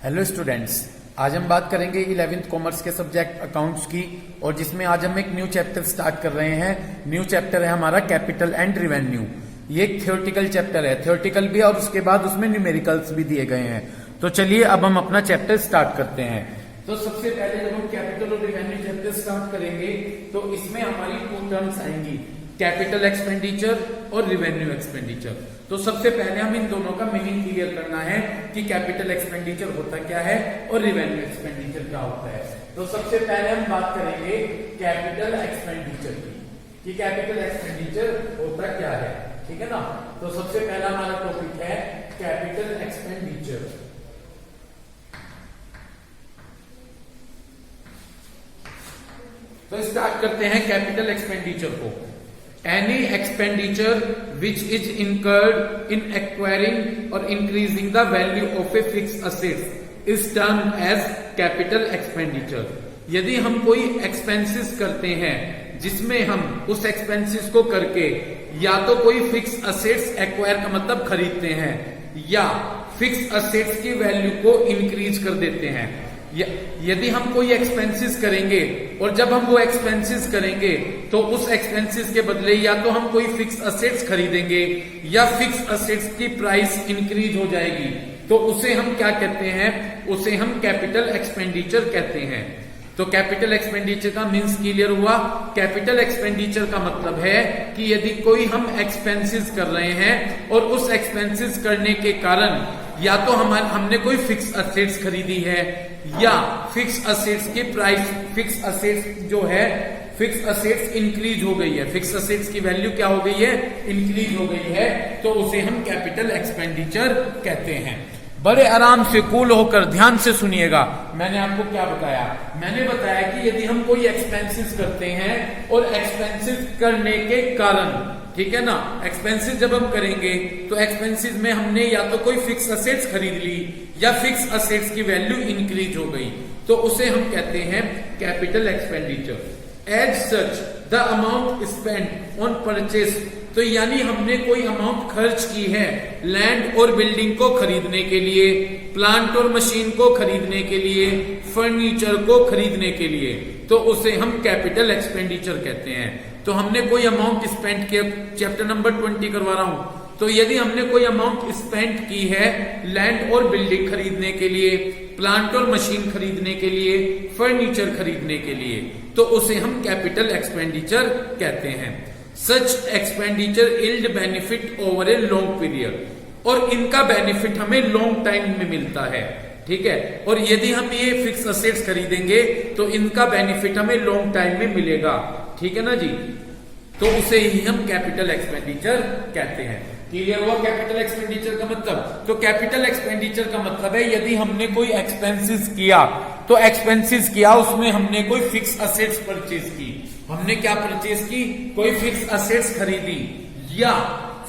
Hello students, आज हम बात करेंगे 11th कॉमर्स के सब्जेक्ट अकाउंट्स की। और जिसमें आज हम एक न्यू चैप्टर स्टार्ट कर रहे हैं। न्यू चैप्टर है हमारा कैपिटल एंड रिवेन्यू। ये एक थ्योरेटिकल चैप्टर है, थ्योरेटिकल भी, और उसके बाद उसमें न्यूमेरिकल्स भी दिए गए हैं। तो चलिए अब हम अपना चैप्टर स्टार्ट करते हैं। तो सबसे पहले जब हम कैपिटल और रिवेन्यू चैप्टर स्टार्ट करेंगे तो इसमें हमारी टू टर्म्स आएंगी, कैपिटल एक्सपेंडिचर और रिवेन्यू एक्सपेंडिचर। तो सबसे पहले हम इन दोनों का मीनिंग क्लियर करना है कि कैपिटल एक्सपेंडिचर होता क्या है और रिवेन्यू एक्सपेंडिचर क्या होता है। तो सबसे पहले हम बात करेंगे कैपिटल एक्सपेंडिचर की कि कैपिटल एक्सपेंडिचर होता क्या है, ठीक है ना। तो सबसे पहला हमारा टॉपिक है कैपिटल एक्सपेंडिचर। तो स्टार्ट करते हैं कैपिटल एक्सपेंडिचर को। Any expenditure which is incurred in acquiring or increasing the value of a fixed asset is termed as capital expenditure। यदि हम कोई एक्सपेंसेस करते हैं जिसमें हम उस एक्सपेंसेस को करके या तो कोई फिक्स असेट्स एक्वायर का मतलब खरीदते हैं या फिक्स असेट्स की वैल्यू को इंक्रीज कर देते हैं। यदि हम कोई एक्सपेंसेस करेंगे और जब हम वो एक्सपेंसेस करेंगे तो उस एक्सपेंसेस के बदले या तो हम कोई फिक्स असेट्स खरीदेंगे या फिक्स असेट्स की प्राइस इंक्रीज हो जाएगी, तो उसे हम क्या कहते हैं, उसे हम कैपिटल एक्सपेंडिचर कहते हैं। तो कैपिटल एक्सपेंडिचर का मीन्स क्लियर हुआ। कैपिटल एक्सपेंडिचर का मतलब है कि यदि कोई हम एक्सपेंसेस कर रहे हैं और उस एक्सपेंसेस करने के कारण या तो हमने कोई फिक्स असेट्स खरीदी है या फिक्स असेट्स की प्राइस, फिक्स असेट्स जो है, फिक्स असेट्स इंक्रीज हो गई है, फिक्स असेट्स की वैल्यू क्या हो गई है, इंक्रीज हो गई है, तो उसे हम कैपिटल एक्सपेंडिचर कहते हैं। बड़े आराम से कूल होकर ध्यान से सुनिएगा। मैंने आपको क्या बताया, मैंने बताया कि यदि हम कोई एक्सपेंसेस करते हैं और एक्सपेंसेस करने के कारण, ठीक है ना, एक्सपेंसेस जब हम करेंगे तो एक्सपेंसेस में हमने या तो कोई फिक्स असेट्स खरीद ली या फिक्स असेट्स की वैल्यू इंक्रीज हो गई, तो उसे हम कहते हैं capital expenditure. As such the amount spent on purchase, तो यानी हमने कोई अमाउंट खर्च की है लैंड और बिल्डिंग को खरीदने के लिए, प्लांट और मशीन को खरीदने के लिए, फर्नीचर को खरीदने के लिए, तो उसे हम कैपिटल एक्सपेंडिचर कहते हैं। तो हमने कोई अमाउंट स्पेंड किया, चैप्टर नंबर 20 करवा रहा हूं। तो यदि हमने कोई अमाउंट स्पेंड की है लैंड और बिल्डिंग खरीदने के लिए, प्लांट और मशीन खरीदने के लिए, फर्नीचर खरीदने के लिए, तो उसे हम कैपिटल एक्सपेंडिचर कहते हैं। Such expenditure yield benefit over a long period, और इनका बेनिफिट हमें लॉन्ग टाइम में मिलता है, ठीक है। और यदि हम ये फिक्स असेट्स खरीदेंगे तो इनका बेनिफिट हमें लॉन्ग टाइम में मिलेगा, ठीक है ना जी। तो उसे ही हम कैपिटल एक्सपेंडिचर कहते हैं। क्लियर हुआ कैपिटल एक्सपेंडिचर का मतलब। तो कैपिटल एक्सपेंडिचर का मतलब है यदि हमने कोई एक्सपेंसेस किया, तो एक्सपेंसेस किया उसमें हमने कोई फिक्स असेट्स परचेज की, हमने क्या परचेज की, कोई फिक्स असेट्स खरीदी या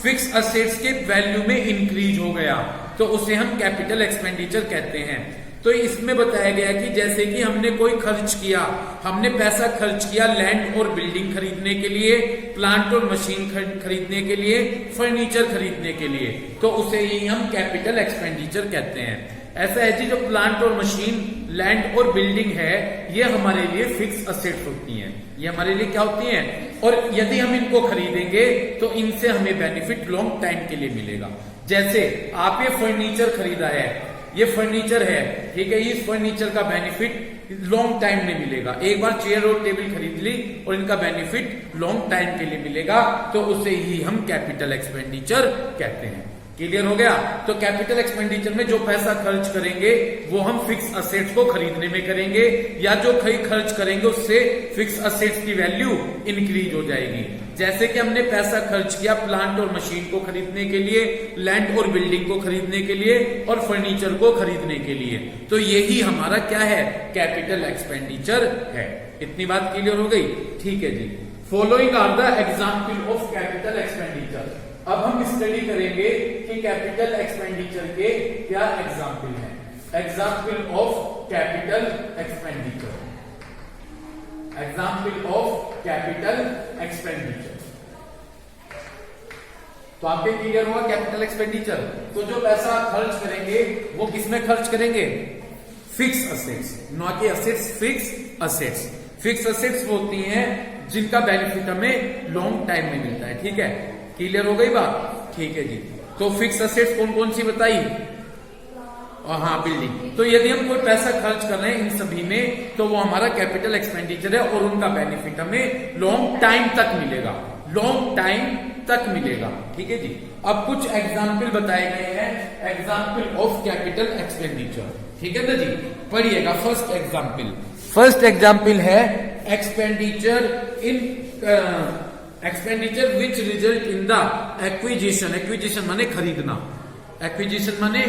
फिक्स असेट्स के वैल्यू में इंक्रीज हो गया, तो उसे हम कैपिटल एक्सपेंडिचर कहते हैं। तो इसमें बताया गया कि जैसे कि हमने कोई खर्च किया, हमने पैसा खर्च किया लैंड और बिल्डिंग खरीदने के लिए, प्लांट और मशीन खरीदने के लिए, फर्नीचर खरीदने के लिए, तो उसे ही हम कैपिटल एक्सपेंडिचर कहते हैं। ऐसा है जी, जो प्लांट और मशीन, लैंड और बिल्डिंग है, ये हमारे लिए फिक्स असेट्स होती हैं, ये हमारे लिए क्या होती हैं, और यदि हम इनको खरीदेंगे तो इनसे हमें बेनिफिट लॉन्ग टाइम के लिए मिलेगा। जैसे आप ये फर्नीचर खरीदा है, ये फर्नीचर है, ठीक है, इस फर्नीचर का बेनिफिट लॉन्ग टाइम में मिलेगा। एक बार चेयर और टेबल खरीद ली और इनका बेनिफिट लॉन्ग टाइम के लिए मिलेगा, तो उसे ही हम कैपिटल एक्सपेंडिचर कहते हैं। क्लियर हो गया। तो कैपिटल एक्सपेंडिचर में जो पैसा खर्च करेंगे वो हम फिक्स असेट्स को खरीदने में करेंगे, या जो खर्च करेंगे उससे फिक्स असेट्स की वैल्यू इंक्रीज हो जाएगी। जैसे कि हमने पैसा खर्च किया प्लांट और मशीन को खरीदने के लिए, लैंड और बिल्डिंग को खरीदने के लिए और फर्नीचर को खरीदने के लिए, तो यही हमारा क्या है, कैपिटल एक्सपेंडिचर है। इतनी बात क्लियर हो गई, ठीक है जी। Following are the example of capital expenditure. अब हम स्टडी करेंगे कि कैपिटल एक्सपेंडिचर के क्या एग्जाम्पल हैं। Example of capital expenditure, example of capital expenditure. तो आपके क्लियर हुआ कैपिटल एक्सपेंडिचर। तो जो पैसा खर्च करेंगे वो किसमें खर्च करेंगे, फिक्स असेट्स, ना कि assets, fix assets. Fix assets वो होती हैं जिनका बेनिफिट हमें लॉन्ग टाइम में मिलता है। ठीक है, क्लियर हो गई बात? ठीक है जी। तो फिक्स असेट्स कौन कौन सी बताई? और हाँ, बिल्डिंग। तो यदि हम कोई पैसा खर्च कर रहे हैं इन सभी में, तो वो हमारा कैपिटल एक्सपेंडिचर है और उनका बेनिफिट हमें लॉन्ग टाइम तक मिलेगा, लॉन्ग टाइम तक मिलेगा। ठीक है जी। अब कुछ एग्जाम्पल बताए गए हैं, एग्जाम्पल ऑफ कैपिटल एक्सपेंडिचर। ठीक है ना जी, पढ़िएगा। फर्स्ट एग्जाम्पल है expenditure which result in the acquisition. Acquisition माने खरीदना, एक्विजिशन माने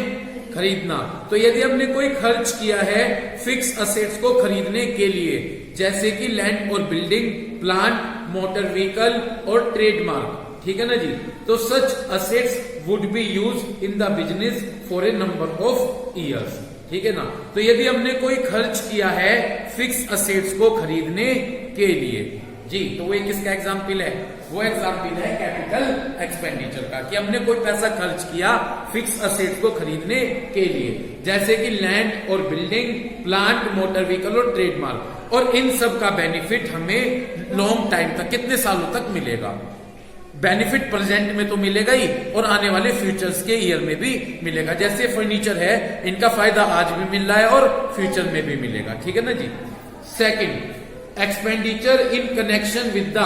खरीदना। तो यदि हमने कोई खर्च किया है फिक्स असेट्स को खरीदने के लिए, जैसे कि लैंड और बिल्डिंग, प्लांट, मोटर व्हीकल और ट्रेडमार्क, ठीक है ना जी, तो such assets would be use in the business for a number of years. ठीक है ना। तो यदि हमने कोई खर्च किया है फिक्स असेट्स को खरीदने के लिए जी, तो वो किसका एग्जाम्पल है? वो एग्जाम्पल है कैपिटल एक्सपेंडिचर का, कि हमने कोई पैसा खर्च किया फिक्स असेट्स को खरीदने के लिए, जैसे कि लैंड और बिल्डिंग, प्लांट, मोटर व्हीकल और ट्रेडमार्क, और इन सब का बेनिफिट हमें लॉन्ग टाइम तक, कितने सालों तक मिलेगा? बेनिफिट प्रेजेंट में तो मिलेगा ही और आने वाले फ्यूचर्स के ईयर में भी मिलेगा। जैसे फर्नीचर है, इनका फायदा आज भी मिल रहा है और फ्यूचर में भी मिलेगा। ठीक है ना जी। Second, expenditure in connection with the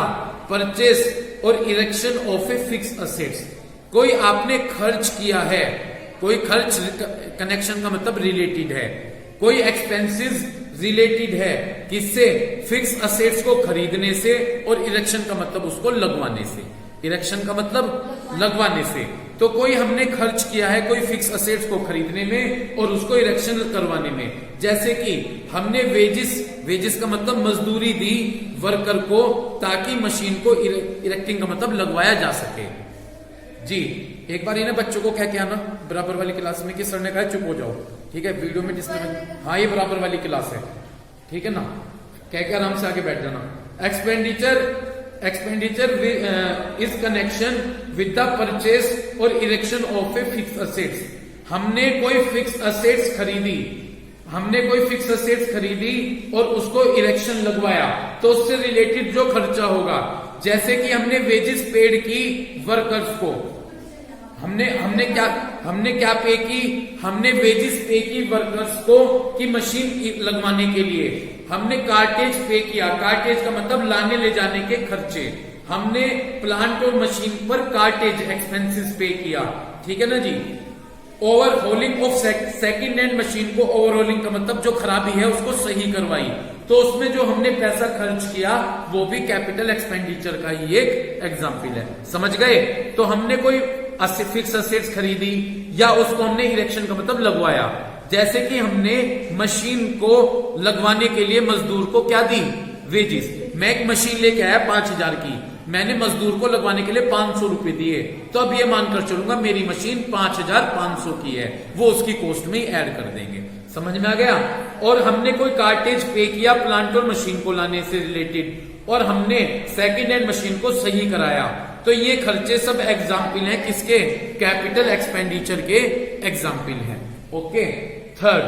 purchase और erection of a fix assets. कोई आपने खर्च किया है, कोई खर्च, कनेक्शन का मतलब रिलेटेड है, कोई एक्सपेंसेस रिलेटेड है किससे? फिक्स असेट्स को खरीदने से, और इरेक्शन का मतलब उसको लगवाने से। इरेक्शन का मतलब लगवाने से। तो कोई हमने खर्च किया है कोई फिक्स असेट्स को खरीदने में और उसको इरेक्शन करवाने में, जैसे कि हमने वेजिस का मतलब मजदूरी दी वर्कर को, ताकि मशीन को इरेक्टिंग का मतलब लगवाया जा सके जी। एक बार इन्हें बच्चों को कह के आना बराबर वाली क्लास में कि सर ने कहा चुप हो जाओ। ठीक है, वीडियो में डिस्टर्बेंस। हाँ, ये बराबर वाली क्लास है, ठीक है ना, कह के आराम से आगे बैठ जाना। Expenditure is connection with the purchase और erection of a fix assets. हमने कोई फिक्स असेट्स खरीदी और उसको इरेक्शन लगवाया, तो उससे रिलेटेड जो खर्चा होगा, जैसे कि हमने वेजेस पेड की वर्कर्स को, हमने क्या पे की? हमने वेजेस पे की वर्कर्स को कि मशीन लगवाने के लिए। हमने कार्टेज पे किया, कार्टेज का मतलब लाने ले जाने के खर्चे। हमने प्लांट और मशीन पर कार्टेज एक्सपेंसेस पे किया। ठीक है ना जी। ओवरहोलिंग ऑफ सेकंड हैंड मशीन को, ओवरहोलिंग का मतलब जो खराबी है उसको सही करवाई, तो उसमें जो हमने पैसा खर्च किया वो भी कैपिटल एक्सपेंडिचर का ही एक एग्जाम्पल है। समझ गए? तो हमने कोई फिक्स असेट्स खरीदी या उसको हमने इरेक्शन का मतलब लगवाया, जैसे कि हमने मशीन को लगवाने के लिए मजदूर को क्या दी? वेजेस। मैं एक मशीन लेके आया 5000 की, मैंने मजदूर को लगवाने के लिए 500 रुपए दिए, तो अब ये मानकर चलूंगा मेरी मशीन 5500 की है, वो उसकी कॉस्ट में ही ऐड कर देंगे। समझ में आ गया? और हमने कोई कार्टेज पे किया प्लांट और मशीन को लाने से रिलेटेड, और हमने सेकेंड हैंड मशीन को सही कराया, तो ये खर्चे सब एग्जाम्पल हैं किसके? कैपिटल एक्सपेंडिचर के एग्जाम्पल हैं। Okay. Third,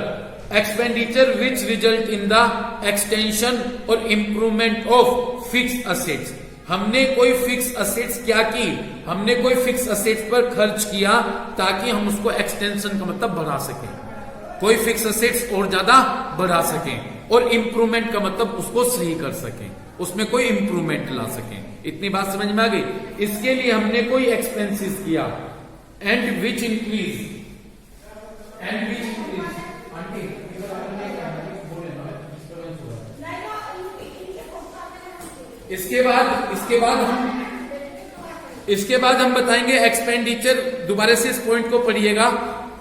expenditure which result in the extension और इंप्रूवमेंट ऑफ फिक्स असेट्स। हमने कोई फिक्स असेट्स क्या की? हमने कोई फिक्स असेट्स पर खर्च किया ताकि हम उसको एक्सटेंशन का मतलब बढ़ा सकें, कोई फिक्स असेट्स और ज्यादा बढ़ा सकें, और इंप्रूवमेंट का मतलब उसको सही कर सकें, उसमें कोई इंप्रूवमेंट ला सकें। इतनी बात समझ में आ गई? इसके लिए हमने कोई एक्सपेंसेस किया, एंड विच इंक्रीज इसके बाद हम बताएंगे एक्सपेंडिचर। दोबारा से इस पॉइंट को पढ़िएगा।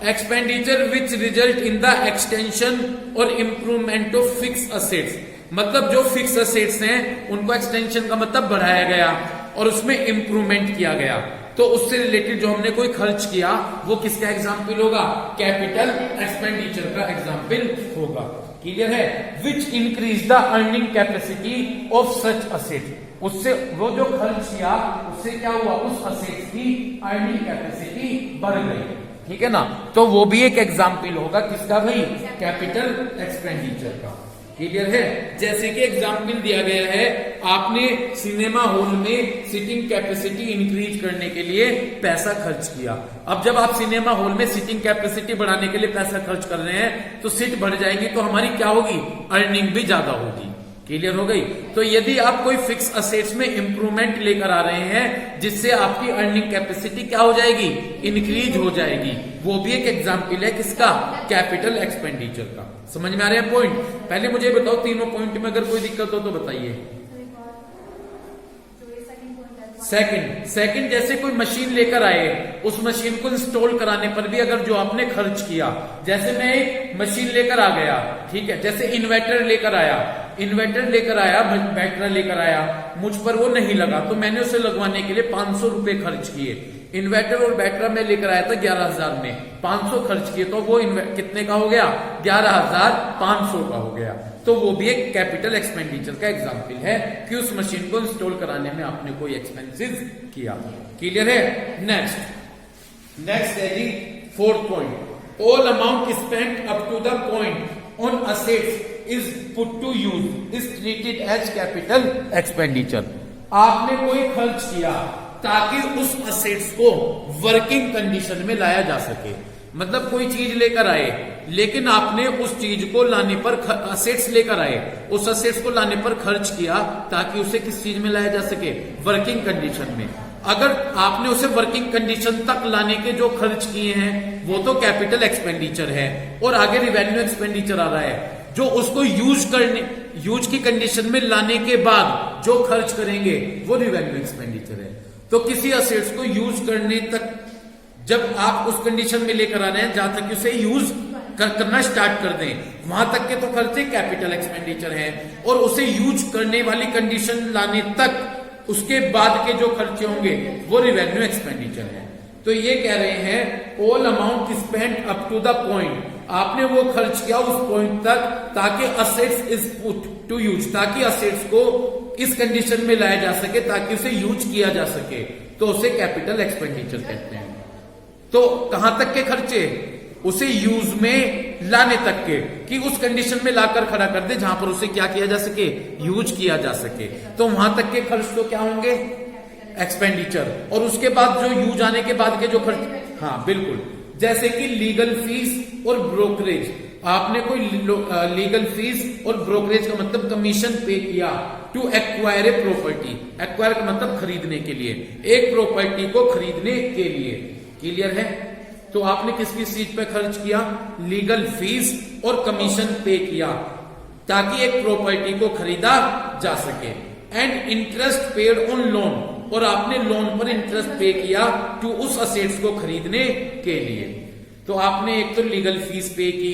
Expenditure which result in the extension और इंप्रूवमेंट ऑफ फिक्स असेट्स, मतलब जो फिक्स असेट्स हैं उनको एक्सटेंशन का मतलब बढ़ाया गया और उसमें इंप्रूवमेंट किया गया, तो उससे रिलेटेड जो हमने कोई खर्च किया वो किसका एग्जाम्पल होगा? कैपिटल एक्सपेंडिचर का एग्जाम्पल होगा। क्लियर है? Which increase the earning capacity of such asset. उससे वो जो खर्च किया उससे क्या हुआ? उस असेट की अर्निंग कैपेसिटी बढ़ गई। ठीक है ना। तो वो भी एक एग्जाम्पल होगा किसका भाई, कैपिटल एक्सपेंडिचर का। क्लियर है। जैसे कि एग्जाम्पल दिया गया है, आपने सिनेमा हॉल में सीटिंग कैपेसिटी इंक्रीज करने के लिए पैसा खर्च किया। अब जब आप सिनेमा हॉल में सीटिंग कैपेसिटी बढ़ाने के लिए पैसा खर्च कर रहे हैं तो सीट बढ़ जाएगी, तो हमारी क्या होगी, अर्निंग भी ज्यादा होगी। क्लियर हो गई। तो यदि आप कोई फिक्स असेट्स में इंप्रूवमेंट लेकर आ रहे हैं जिससे आपकी अर्निंग कैपेसिटी क्या हो जाएगी, इंक्रीज हो जाएगी, वो भी एक एग्जाम्पल है किसका, कैपिटल एक्सपेंडिचर का। समझ में आ रहे हैं पॉइंट। पहले मुझे बताओ तीनों पॉइंट में अगर कोई दिक्कत हो तो बताइए। सेकंड जैसे कोई मशीन लेकर आए, उस मशीन को इंस्टॉल कराने पर भी अगर जो आपने खर्च किया, जैसे मैं एक मशीन लेकर आ गया, ठीक है, जैसे इन्वर्टर लेकर आया, बैटरा लेकर आया, मुझ पर वो नहीं लगा तो मैंने उसे लगवाने के लिए 500 रुपए खर्च किए। इन्वर्टर और बैटरा में लेकर आया था 11,000 में, 500 खर्च किए तो वो कितने का हो गया, 11,500 का हो गया। तो वो भी एक कैपिटल एक्सपेंडिचर का एग्जाम्पल है कि उस मशीन को इंस्टॉल कराने में आपने कोई एक्सपेंसेस किया। क्लियर है। नेक्स्ट है जी fourth point, all amount spent up to the point on assets is put to use is treated as capital expenditure. आपने कोई खर्च किया ताकि उस असेट्स को वर्किंग कंडीशन में लाया जा सके। मतलब कोई चीज लेकर आए, लेकिन आपने उस चीज को लाने पर, असेट्स लेकर आए, उस असेट्स को लाने पर खर्च किया ताकि उसे किस चीज में लाया जा सके, वर्किंग कंडीशन में। अगर आपने उसे वर्किंग कंडीशन तक लाने के जो खर्च किए हैं वो तो कैपिटल एक्सपेंडिचर है, और आगे रिवेन्यू एक्सपेंडिचर आ रहा है जो उसको यूज की कंडीशन में लाने के बाद जो खर्च करेंगे वो रिवेन्यू एक्सपेंडिचर है। तो किसी असेट्स को यूज करने तक जब आप उस कंडीशन में लेकर आ रहे हैं जहां तक उसे यूज करना स्टार्ट कर दें, वहां तक के तो खर्चे कैपिटल एक्सपेंडिचर है, और उसे यूज करने वाली कंडीशन लाने तक उसके बाद के जो खर्चे होंगे वो रिवेन्यू एक्सपेंडिचर है। तो ये कह रहे हैं all amount spent up to the point, आपने वो खर्च किया उस पॉइंट तक ताकि assets is put to use, ताकि असेट्स को इस कंडीशन में लाया जा सके ताकि उसे यूज किया जा सके, तो उसे कैपिटल एक्सपेंडिचर कहते हैं। तो कहां तक के खर्चे, उसे यूज में लाने तक के, कि उस कंडीशन में लाकर खड़ा कर दे जहां पर उसे क्या किया जा सके, यूज किया जा सके, तो वहां तक के खर्च तो क्या होंगे, एक्सपेंडिचर। और उसके बाद जो यूज आने के बाद के जो खर्च, हाँ बिल्कुल, जैसे कि लीगल फीस और ब्रोकरेज, आपने कोई लीगल फीस और ब्रोकरेज का मतलब कमीशन पे किया to acquire a property, acquire का मतलब खरीदने के लिए, एक प्रॉपर्टी को खरीदने के लिए। क्लियर है। तो आपने किस किस चीज पे खर्च किया, लीगल फीस और कमीशन पे किया ताकि एक प्रॉपर्टी को खरीदा जा सके। And interest paid on loan, और आपने लोन पर इंटरेस्ट पे किया टू उस असेट्स को खरीदने के लिए। तो आपने एक तो लीगल फीस पे की,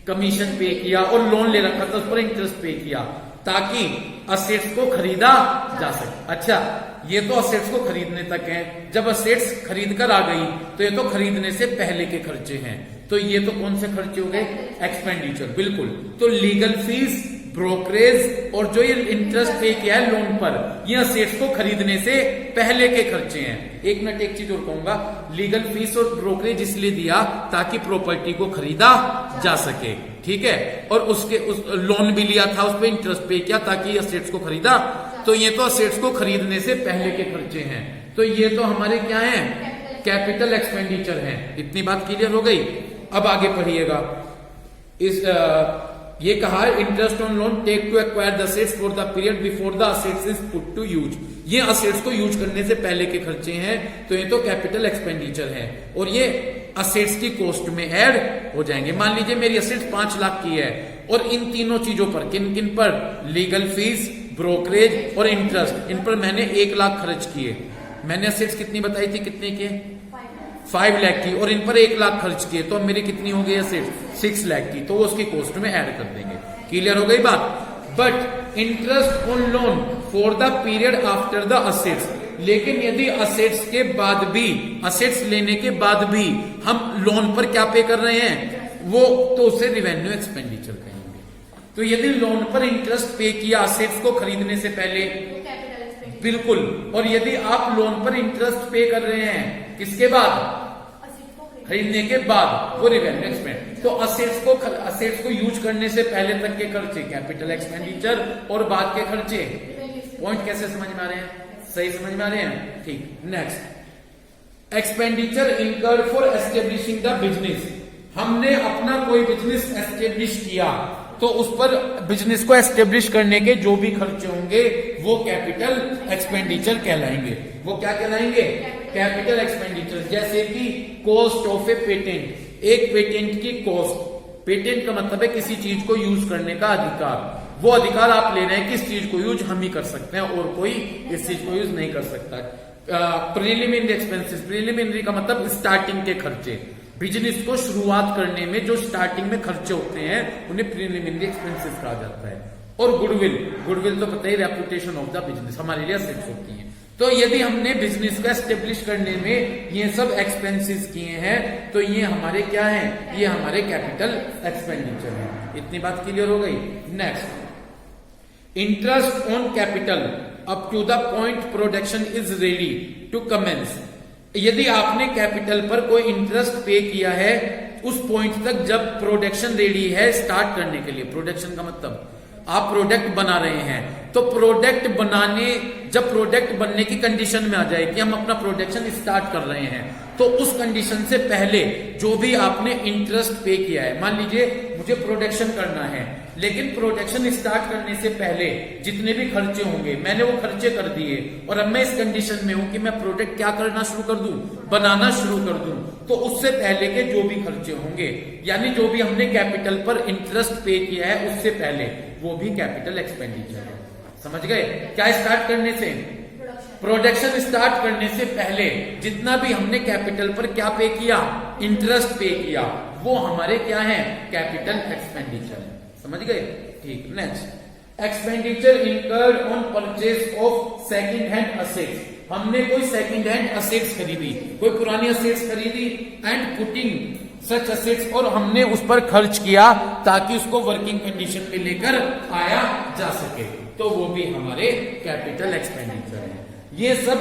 कमीशन पे किया और लोन ले रखा था उस पर इंटरेस्ट पे किया ताकि असेट्स को खरीदा जा सके। अच्छा, ये तो असेट्स को खरीदने तक है, जब असेट्स खरीद कर आ गई तो ये तो खरीदने से पहले के खर्चे हैं, तो ये तो कौन से खर्चे हो गए, एक्सपेंडिचर। बिल्कुल। तो लीगल फीस, ब्रोकरेज और जो ये इंटरेस्ट पे किया है लोन पर, ये असेट्स को खरीदने से पहले के खर्चे हैं। एक मिनट, एक चीज और कहूंगा, लीगल फीस और ब्रोकरेज इसलिए दिया ताकि प्रॉपर्टी को खरीदा जा सके, ठीक है, और उस लोन भी लिया था, उस पर इंटरेस्ट पे किया ताकि असेट्स को खरीदा, तो ये तो असेट्स को खरीदने से पहले के खर्चे हैं, तो ये तो हमारे क्या हैं, कैपिटल एक्सपेंडिचर हैं। इतनी बात क्लियर हो गई। अब आगे पढ़िएगा। ये कहा interest on loan take to acquire the assets for the period before the assets is put to use, ये असेट्स को यूज करने से पहले के खर्चे हैं, तो ये तो कैपिटल एक्सपेंडिचर है, और ये असेट्स की कॉस्ट में ऐड हो जाएंगे। मान लीजिए मेरी असेट्स 5 लाख की है, और इन तीनों चीजों पर, किन किन पर, लीगल फीस, ब्रोकरेज और इंटरेस्ट, इन पर मैंने 1 लाख खर्च किए। मैंने असेट्स कितनी बताई थी, कितने के, 5 लाख की, और इन पर 1 लाख खर्च किए, तो मेरी कितनी हो गई असेट्स, 6 लाख की, तो वो उसकी कॉस्ट में ऐड कर देंगे। क्लियर हो गई बात। But interest on loan for the period after the assets, लेकिन यदि असेट्स के बाद भी, असेट्स लेने के बाद भी हम लोन पर क्या पे कर रहे हैं, वो तो उसे रिवेन्यू एक्सपेंडिचर कहेंगे। तो यदि लोन पर इंटरेस्ट पे किया असेट्स को खरीदने से पहले, बिल्कुल, और यदि आप लोन पर इंटरेस्ट पे कर रहे हैं किसके बाद, खरीदने के बाद वो रिवेन्यू एक्सपेंड। तो असेट्स को यूज करने से पहले तक के खर्चे कैपिटल एक्सपेंडिचर और बाद के खर्चे। पॉइंट कैसे समझ में आ रहे हैं? सही समझ में आ रहे हैं? ठीक। Next, expenditure incurred for establishing the business. हमने अपना कोई बिजनेस एस्टेब्लिश किया तो उस पर बिजनेस को एस्टेब्लिश करने के जो भी खर्चे होंगे वो कैपिटल एक्सपेंडिचर कहलाएंगे। वो क्या कहलाएंगे? Capital expenditure. जैसे कि कॉस्ट ऑफ ए पेटेंट, एक पेटेंट की कॉस्ट। पेटेंट का मतलब है किसी चीज को यूज करने का अधिकार। वो अधिकार आप ले रहे हैं, किस चीज को यूज हम ही कर सकते हैं और कोई इस चीज को यूज नहीं कर सकता। प्रिलिमिनरी एक्सपेंसेस, प्रिलिमिनरी का मतलब स्टार्टिंग के खर्चे। बिजनेस को शुरुआत करने में जो स्टार्टिंग में खर्चे होते हैं उन्हें प्रिलिमिनरी एक्सपेंसेस कहा जाता है। और गुडविल, गुडविल तो पता ही, रेपुटेशन ऑफ द बिजनेस हमारे लिए असेट्स होती है। तो यदि हमने बिजनेस को एस्टेब्लिश करने में ये सब एक्सपेंसेस किए हैं तो ये हमारे क्या हैं? ये हमारे कैपिटल एक्सपेंडिचर है। इतनी बात क्लियर हो गई। Next, interest on capital up to the point production is ready to commence. यदि आपने कैपिटल पर कोई इंटरेस्ट पे किया है उस पॉइंट तक जब प्रोडक्शन रेडी है स्टार्ट करने के लिए। प्रोडक्शन का मतलब आप प्रोडक्ट बना रहे हैं, तो प्रोडक्ट बनाने, जब प्रोडक्ट बनने की कंडीशन में आ जाए कि हम अपना प्रोडक्शन स्टार्ट कर रहे हैं, तो उस कंडीशन से पहले जो भी आपने इंटरेस्ट पे किया है, मान लीजिए मुझे प्रोडक्शन करना है, लेकिन प्रोडक्शन स्टार्ट करने से पहले जितने भी खर्चे होंगे मैंने वो खर्चे कर दिए और अब मैं इस कंडीशन में हूं कि मैं प्रोडक्ट क्या करना शुरू कर दूं? बनाना शुरू कर दूं। तो उससे पहले के जो भी खर्चे होंगे, यानी जो भी हमने कैपिटल पर इंटरेस्ट पे किया है उससे पहले, वो भी कैपिटल एक्सपेंडिचर है। समझ गए? क्या स्टार्ट करने से? प्रोडक्शन स्टार्ट करने से पहले जितना भी हमने कैपिटल पर क्या पे किया? इंटरेस्ट पे किया, वो हमारे क्या है? कैपिटल एक्सपेंडिचर है। समझ गए? ठीक। Next, expenditure incurred on purchase of second hand assets. हमने कोई सेकंड हैंड असेट्स खरीदी, कोई पुरानी असेट्स खरीदी, एंड पुटिंग सच असेट्स, और हमने उस पर खर्च किया ताकि उसको वर्किंग कंडीशन में लेकर आया जा सके, तो वो भी हमारे कैपिटल एक्सपेंडिचर है। ये सब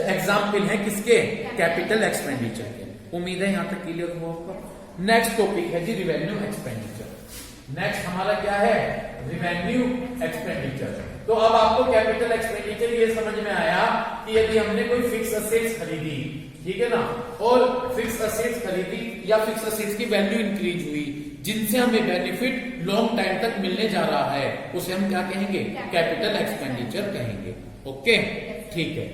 एग्जाम्पल है किसके? कैपिटल एक्सपेंडिचर के। उम्मीद है यहां तक क्लियर हुआ होगा। नेक्स्ट टॉपिक है जी रिवेन्यू एक्सपेंडिचर। नेक्स्ट हमारा क्या है? Revenue expenditure. तो अब आपको कैपिटल एक्सपेंडिचर ये समझ में आया कि यदि हमने कोई फिक्स असेट्स खरीदी, ठीक है ना, और फिक्स असेट्स खरीदी या फिक्स असेट्स की वैल्यू इंक्रीज हुई जिनसे हमें बेनिफिट लॉन्ग टाइम तक मिलने जा रहा है, उसे हम क्या कहेंगे? कैपिटल एक्सपेंडिचर कहेंगे। ओके, ठीक है।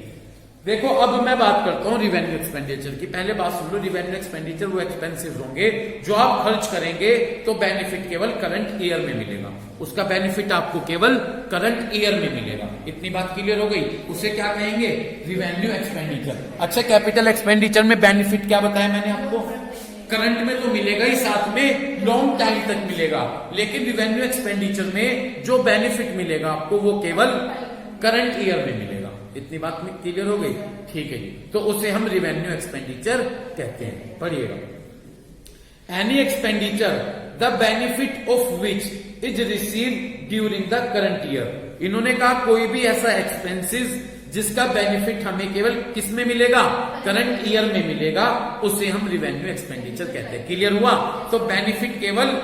देखो अब मैं बात करता हूं रिवेन्यू एक्सपेंडिचर की। पहले बात सुन लो, रिवेन्यू एक्सपेंडिचर वो एक्सपेंसेस होंगे जो आप खर्च करेंगे तो बेनिफिट केवल करंट ईयर में मिलेगा। उसका बेनिफिट आपको केवल करंट ईयर में मिलेगा। इतनी बात क्लियर हो गई? उसे क्या कहेंगे? Revenue expenditure. अच्छा, कैपिटल एक्सपेंडिचर में बेनिफिट क्या बताया मैंने आपको? करंट में तो मिलेगा ही, साथ में लॉन्ग टाइम तक मिलेगा। लेकिन रिवेन्यू एक्सपेंडिचर में जो बेनिफिट मिलेगा आपको वो केवल करंट ईयर में मिलेगा। इतनी बात में क्लियर हो गई? ठीक है जी। तो उसे हम रिवेन्यू एक्सपेंडिचर कहते हैं। पढ़िएगा। Any expenditure the benefit of which is received during the current year. इन्होंने कहा कोई भी ऐसा एक्सपेंसेस जिसका बेनिफिट हमें केवल किस में मिलेगा? करंट ईयर में मिलेगा, उसे हम रिवेन्यू एक्सपेंडिचर कहते हैं। क्लियर हुआ? तो बेनिफिट केवल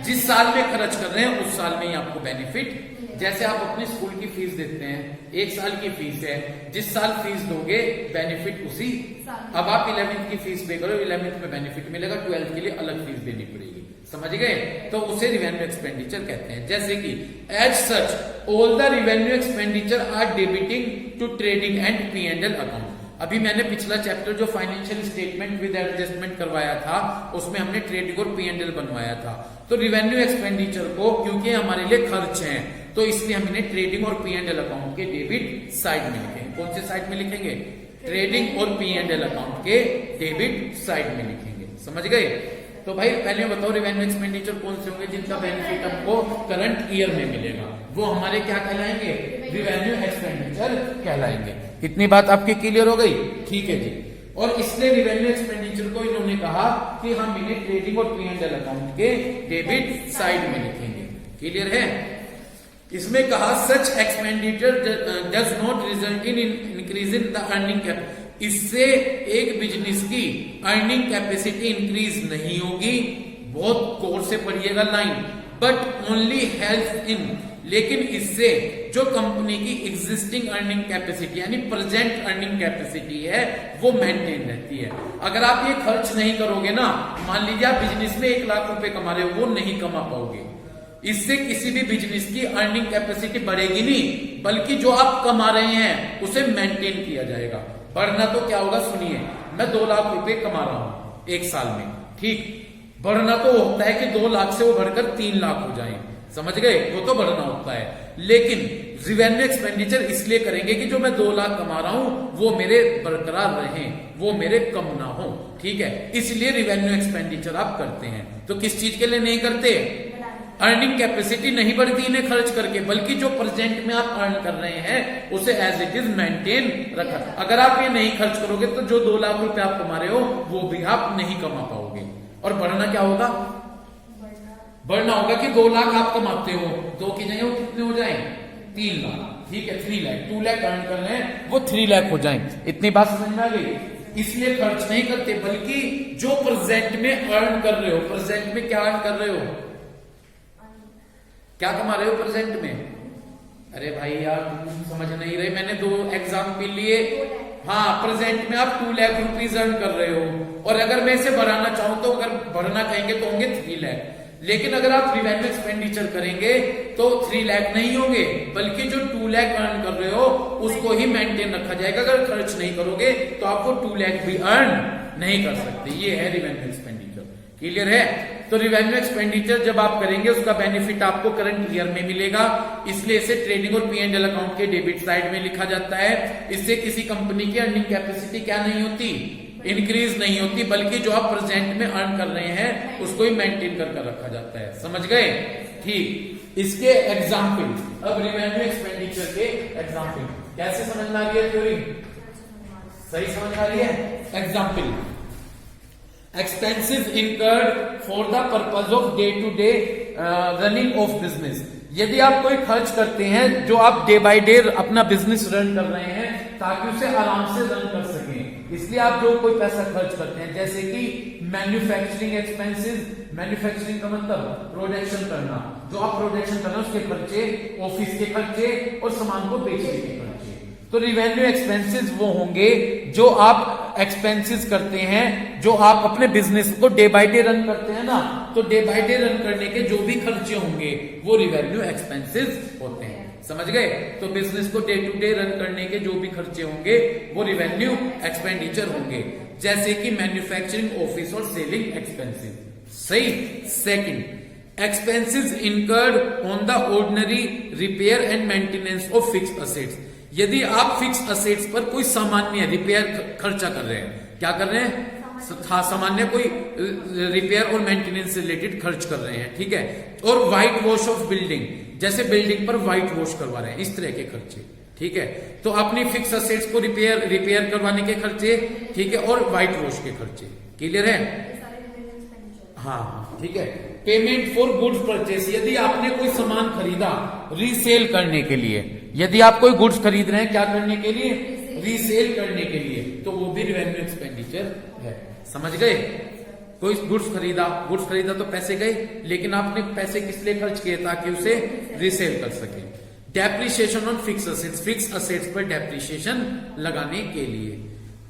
जिस साल में खर्च कर रहे हैं उस साल में ही आपको बेनिफिट। जैसे आप अपनी स्कूल की फीस देते हैं, 1 साल की फीस है, जिस साल फीस दोगे बेनिफिट उसी। अब आप 11th की फीस पे करो, 11th में बेनिफिट मिलेगा, 12th के लिए अलग फीस देनी पड़ेगी। समझ गए? तो उसे रिवेन्यू एक्सपेंडिचर कहते हैं। जैसे कि as such all the revenue expenditure are debiting to trading and P&L account. अभी मैंने पिछला चैप्टर जो फाइनेंशियल स्टेटमेंट विद एडजस्टमेंट करवाया था उसमें हमने ट्रेडिंग और P&L बनवाया था। तो रिवेन्यू एक्सपेंडिचर को क्योंकि हमारे लिए खर्च है तो इसलिए हम इन्हें ट्रेडिंग और P&L अकाउंट के डेबिट साइड में लिखेंगे। कौन से साइड में लिखेंगे? ट्रेडिंग और P&L अकाउंट के डेबिट साइड में लिखेंगे। समझ गए? तो भाई पहले बताओ रिवेन्यू एक्सपेंडिचर कौन से होंगे जिनका बेनिफिट हमको करंट ईयर में मिलेगा? वो हमारे क्या कहलाएंगे? रिवेन्यू एक्सपेंडिचर कहलाएंगे। इतनी बात आपकी क्लियर हो गई? ठीक है जी। और इसलिए रिवेन्यू एक्सपेंडिचर को इन्होंने कहा कि हम इन्हें ट्रेडिंग और P&L अकाउंट के डेबिट साइड में लिखेंगे। क्लियर है? इसमें कहा such expenditure does not result in increase in the earning capital. इससे एक बिजनेस की अर्निंग कैपेसिटी इंक्रीज नहीं होगी, बहुत गौर से पढ़िएगा line, but only help in, लेकिन इससे जो कंपनी की एग्जिस्टिंग अर्निंग कैपेसिटी यानी प्रेजेंट अर्निंग कैपेसिटी है वो मेंटेन रहती है। अगर आप ये खर्च नहीं करोगे ना, मान लीजिए आप बिजनेस में 1 लाख रुपए कमा रहे हो, वो नहीं कमा पाओगे। इससे किसी भी बिजनेस की अर्निंग कैपेसिटी बढ़ेगी नहीं, बल्कि जो आप कमा रहे हैं उसे मेंटेन किया जाएगा। बढ़ना तो क्या होगा, सुनिए, मैं 2 लाख रुपए कमा रहा हूं 1 साल में, ठीक, बढ़ना तो होता है कि 2 लाख से वो बढ़कर 3 लाख हो जाए, समझ गए, वो तो बढ़ना होता है। लेकिन रिवेन्यू एक्सपेंडिचर इसलिए करेंगे कि जो मैं 2 लाख कमा रहा हूं वो मेरे बरकरार रहें, वो मेरे कम ना हो, ठीक है, इसलिए रिवेन्यू एक्सपेंडिचर आप करते हैं। तो किस चीज के लिए नहीं करते, अर्निंग कैपेसिटी नहीं बढ़ती इन्हें खर्च करके, बल्कि जो प्रेजेंट में आप अर्न कर रहे हैं उसे एज इट इज मेंटेन रखा। अगर आप ये नहीं खर्च करोगे तो जो 2 लाख रुपए आप कमा रहे हो वो भी आप नहीं कमा पाओगे। और बढ़ना क्या होगा, बढ़ना होगा कि 2 लाख आप कमाते हो, 2 की जगह वो कितने हो जाए, 3 लाख, ठीक है, 3 लाख, 2 लाख अर्न कर रहे हैं वो 3 लाख हो जाए। इतनी बात समझ में आ गई। इसलिए खर्च नहीं करते, बल्कि जो प्रेजेंट में अर्न कर रहे हो, प्रेजेंट में क्या अर्न कर रहे हो, क्या कमा रहे हो प्रेजेंट में, अरे भाई यार तुम समझ नहीं रहे, मैंने 2 एग्जाम्पल लिए। हाँ, प्रेजेंट में आप 2 लाख रुपीज अर्न कर रहे हो, और अगर मैं इसे बढ़ाना चाहूं तो अगर बढ़ना कहेंगे तो होंगे 3 लाख। लेकिन अगर आप रिवेन्यू एक्सपेंडिचर करेंगे तो 3 लाख नहीं होंगे, बल्कि जो 2 लाख अर्न कर रहे हो उसको ही मेंटेन रखा जाएगा। अगर खर्च नहीं करोगे तो आपको 2 लाख भी अर्न नहीं कर सकते। ये है रिवेन्यू एक्सपेंडिचर, क्लियर है। तो रिवेन्यू एक्सपेंडिचर जब आप करेंगे उसका बेनिफिट आपको करंट ईयर में मिलेगा, इसलिए इसे ट्रेडिंग और P&L अकाउंट के डेबिट साइड में लिखा जाता है। इससे किसी कंपनी की अर्निंग कैपेसिटी क्या नहीं होती, इंक्रीज नहीं होती, बल्कि जो आप प्रेजेंट में अर्न कर रहे हैं उसको ही मेंटेन कर रखा जाता है, समझ गए, ठीक। इसके एग्जाम्पल, अब रिवेन्यू एक्सपेंडिचर के एग्जाम्पल कैसे समझ में आ रही है, थ्योरी सही समझ आ रही है। Example, expenses incurred for the purpose of day to day running of business. यदि आप कोई खर्च करते हैं जो आप डे बाय डे अपना बिजनेस रन कर रहे हैं ताकि उसे आराम से रन कर सकें, इसलिए आप जो कोई पैसा खर्च करते हैं, जैसे कि मैन्युफैक्चरिंग एक्सपेंसेस, मैन्युफैक्चरिंग का मतलब प्रोडक्शन करना, जो आप प्रोडक्शन कर रहे हैं उसके खर्चे, ऑफिस के खर्चे और सामान को बेचने के खर्चे। तो रिवेन्यू एक्सपेंसेस वो होंगे जो आप एक्सपेंसेस करते हैं, जो आप अपने बिजनेस को डे बाय डे रन करते हैं ना, तो डे बाय डे रन करने के जो भी खर्चे होंगे वो रिवेन्यू एक्सपेंसेस होते हैं, समझ गए। तो बिजनेस को डे टू डे रन करने के जो भी खर्चे होंगे वो रिवेन्यू एक्सपेंडिचर होंगे, जैसे कि मैन्युफैक्चरिंग, ऑफिस और सेलिंग एक्सपेंसेस, सही। Second, expenses incurred on the ordinary repair and maintenance of fixed assets. यदि आप फिक्स असेट्स पर कोई सामान्य रिपेयर खर्चा कर रहे हैं, क्या कर रहे हैं, सामान्य कोई रिपेयर और मेंटेनेंस से रिलेटेड खर्च कर रहे हैं, ठीक है, और व्हाइट वॉश ऑफ बिल्डिंग, जैसे बिल्डिंग पर व्हाइट वॉश करवा रहे हैं, इस तरह के खर्चे, ठीक है। तो अपनी फिक्स असेट्स को रिपेयर करवाने के खर्चे, ठीक है, और व्हाइट वॉश के खर्चे, क्लियर है। हाँ, ठीक है। पेमेंट फॉर गुड्स परचेस, यदि आपने कोई सामान खरीदा रीसेल करने के लिए, यदि आप कोई गुड्स खरीद रहे हैं क्या करने के लिए, रीसेल करने के लिए, तो वो भी रेवेन्यू एक्सपेंडिचर है, समझ गए। कोई गुड्स खरीदा तो पैसे गए, लेकिन आपने पैसे किस लिए खर्च किए, ताकि उसे रीसेल कर सके। Depreciation on fix assets, fix assets पर डेप्रिसिएशन लगाने के लिए।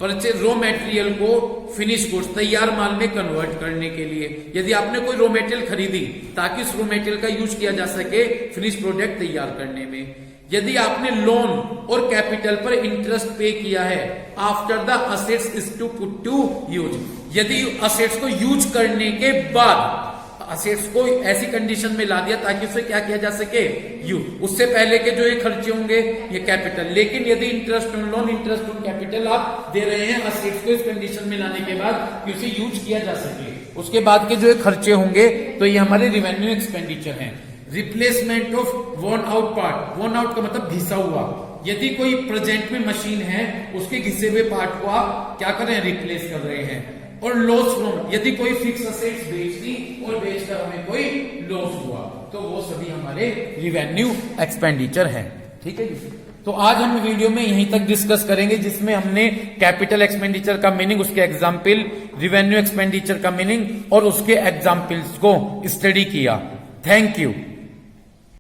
परचेज रॉ मटेरियल को फिनिश गुड्स, तैयार माल में कन्वर्ट करने के लिए, यदि आपने कोई रॉ मटेरियल खरीदी ताकि उस रॉ मटेरियल का यूज किया जा सके फिनिश प्रोडक्ट तैयार करने में। यदि आपने लोन और कैपिटल पर इंटरेस्ट पे किया है after the assets is to put to use, यदि असेट्स को यूज करने के बाद असेट्स को ऐसी कंडीशन में ला दिया ताकि उसे क्या किया जा सके, यूज, उससे पहले के जो ये खर्चे होंगे ये कैपिटल। लेकिन यदि interest on loan, interest on capital आप दे रहे हैं असेट्स को इस कंडीशन में लाने के बाद कि उसे यूज किया जा सके, उसके बाद के जो ये खर्चे होंगे तो ये हमारे रिवेन्यू एक्सपेंडिचर हैं। Replacement of worn out part, worn out का मतलब घिसा हुआ, यदि कोई प्रेजेंट में मशीन है उसके घिसे हुए पार्ट को आप क्या कर रहे हैं, रिप्लेस कर रहे हैं। और लॉस फ्रॉम, यदि कोई फिक्स असेट्स बेच दी और बेचकर हमें कोई लॉस हुआ तो वो सभी हमारे रिवेन्यू एक्सपेंडिचर हैं, ठीक है जी। तो आज हम वीडियो में यहीं तक डिस्कस करेंगे, जिसमें हमने कैपिटल एक्सपेंडिचर का मीनिंग, उसके एग्जाम्पल, रिवेन्यू एक्सपेंडिचर का मीनिंग और उसके एग्जाम्पल्स को स्टडी किया। Thank you.